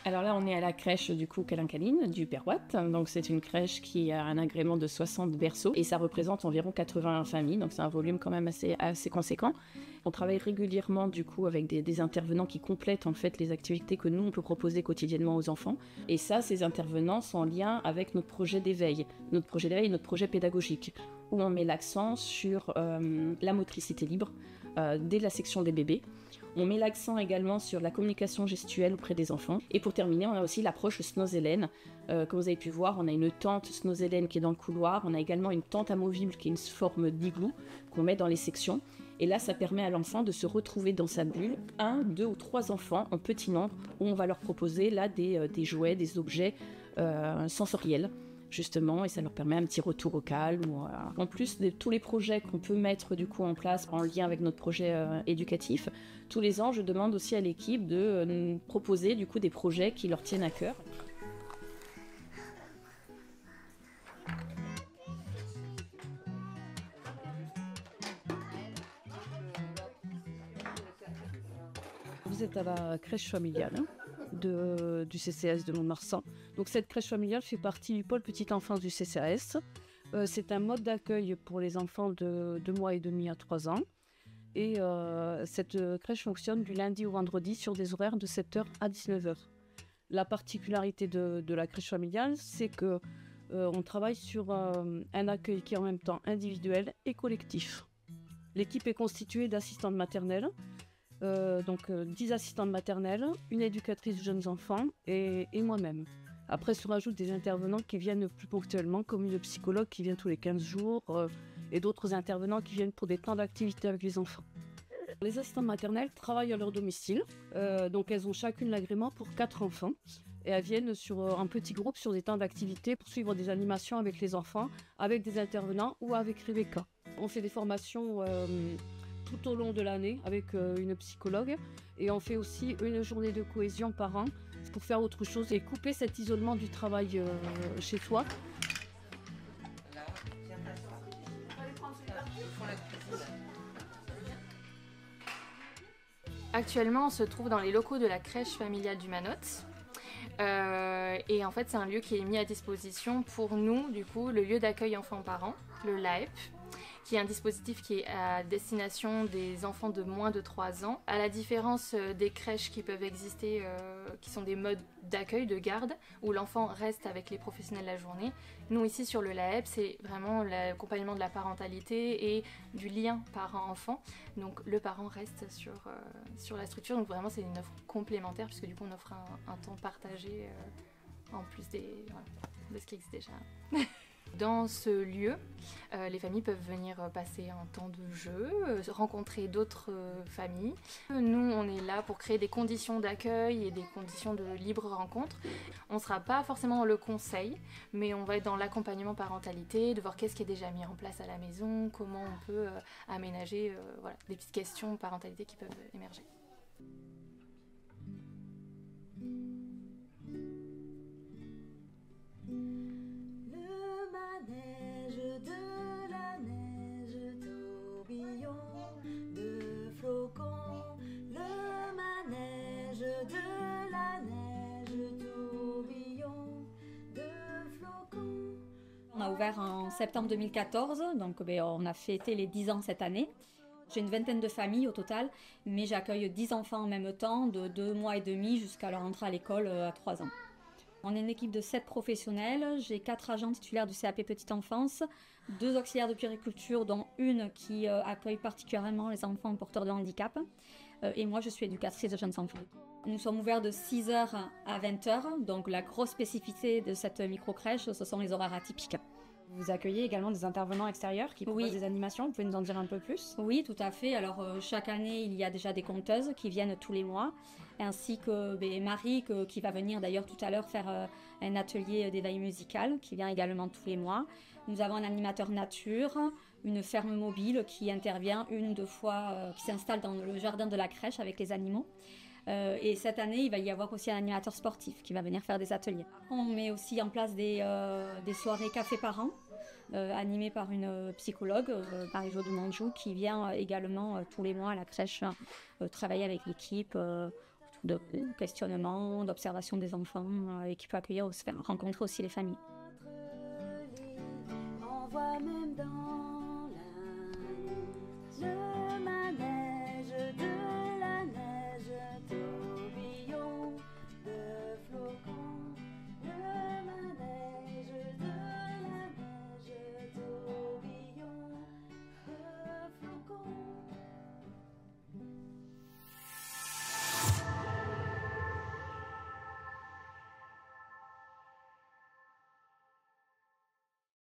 Alors là, on est à la crèche du coup Calincaline du Père Watt. Donc c'est une crèche qui a un agrément de 60 berceaux et ça représente environ 80 familles. Donc c'est un volume quand même assez conséquent. On travaille régulièrement du coup avec des intervenants qui complètent en fait les activités que nous on peut proposer quotidiennement aux enfants. Et ça, ces intervenants sont en lien avec notre projet d'éveil, notre projet pédagogique, où on met l'accent sur la motricité libre dès la section des bébés. On met l'accent également sur la communication gestuelle auprès des enfants. Et pour terminer, on a aussi l'approche Snozellen. Comme vous avez pu voir, on a une tente Snozellen qui est dans le couloir. On a également une tente amovible qui est une forme d'igloo qu'on met dans les sections. Et là, ça permet à l'enfant de se retrouver dans sa bulle, 1, 2 ou 3 enfants en petit nombre, où on va leur proposer là des jouets, des objets sensoriels, justement, et ça leur permet un petit retour au calme. En plus de tous les projets qu'on peut mettre du coup en place en lien avec notre projet éducatif, tous les ans, je demande aussi à l'équipe de nous proposer du coup des projets qui leur tiennent à cœur. Vous êtes à la crèche familiale du CCAS de Mont-de-Marsan. Donc cette crèche familiale fait partie du pôle petite enfance du CCAS. C'est un mode d'accueil pour les enfants de 2 mois et demi à 3 ans. Et cette crèche fonctionne du lundi au vendredi sur des horaires de 7h à 19h. La particularité de la crèche familiale, c'est que on travaille sur un accueil qui est en même temps individuel et collectif. L'équipe est constituée d'assistantes maternelles, donc 10 assistantes maternelles, une éducatrice de jeunes enfants et moi-même. Après se rajoutent des intervenants qui viennent plus ponctuellement, comme une psychologue qui vient tous les 15 jours et d'autres intervenants qui viennent pour des temps d'activité avec les enfants. Les assistantes maternelles travaillent à leur domicile, donc elles ont chacune l'agrément pour 4 enfants et elles viennent en petits groupes sur des temps d'activité pour suivre des animations avec les enfants, avec des intervenants ou avec Rebecca. On fait des formations tout au long de l'année avec une psychologue et on fait aussi une journée de cohésion par an pour faire autre chose et couper cet isolement du travail chez soi. Actuellement, on se trouve dans les locaux de la crèche familiale du Manotte. Et en fait, c'est un lieu qui est mis à disposition pour nous, du coup, le lieu d'accueil enfants-parents, le LAEP, qui est un dispositif qui est à destination des enfants de moins de 3 ans. À la différence des crèches qui peuvent exister, qui sont des modes d'accueil, de garde, où l'enfant reste avec les professionnels la journée. Nous, ici, sur le LAEP, c'est vraiment l'accompagnement de la parentalité et du lien parent-enfant. Donc, le parent reste sur la structure. Donc, vraiment, c'est une offre complémentaire, puisque du coup, on offre un temps partagé en plus de ce qui existe déjà. Dans ce lieu, les familles peuvent venir passer un temps de jeu, rencontrer d'autres familles. Nous, on est là pour créer des conditions d'accueil et des conditions de libre rencontre. On ne sera pas forcément dans le conseil, mais on va être dans l'accompagnement parentalité, de voir qu'est-ce qui est déjà mis en place à la maison, comment on peut aménager des petites questions parentalité qui peuvent émerger. Neige de la neige, tourbillon de flocons. Le manège de la neige, tourbillon de flocons. On a ouvert en septembre 2014, donc on a fêté les 10 ans cette année. J'ai une vingtaine de familles au total, mais j'accueille 10 enfants en même temps, de 2 mois et demi jusqu'à leur entrée à l'école à 3 ans. On est une équipe de 7 professionnels, j'ai 4 agents titulaires du CAP Petite Enfance, 2 auxiliaires de puériculture, dont une qui accueille particulièrement les enfants porteurs de handicap, et moi je suis éducatrice de jeunes enfants. Nous sommes ouverts de 6h à 20h, donc la grosse spécificité de cette micro-crèche, ce sont les horaires atypiques. Vous accueillez également des intervenants extérieurs qui proposent des animations, vous pouvez nous en dire un peu plus? Oui, tout à fait. Alors chaque année, il y a déjà des conteuses qui viennent tous les mois, ainsi que Marie qui va venir d'ailleurs tout à l'heure faire un atelier d'éveil musical qui vient également tous les mois. Nous avons un animateur nature, une ferme mobile qui intervient 1 ou 2 fois, qui s'installe dans le jardin de la crèche avec les animaux. Et cette année, il va y avoir aussi un animateur sportif qui va venir faire des ateliers. On met aussi en place des soirées café parents, animées par une psychologue, Marie-Jo de Manjou, qui vient également tous les mois à la crèche travailler avec l'équipe de questionnement, d'observation des enfants et qui peut accueillir, rencontrer aussi les familles. On voit même dans la neige, le manège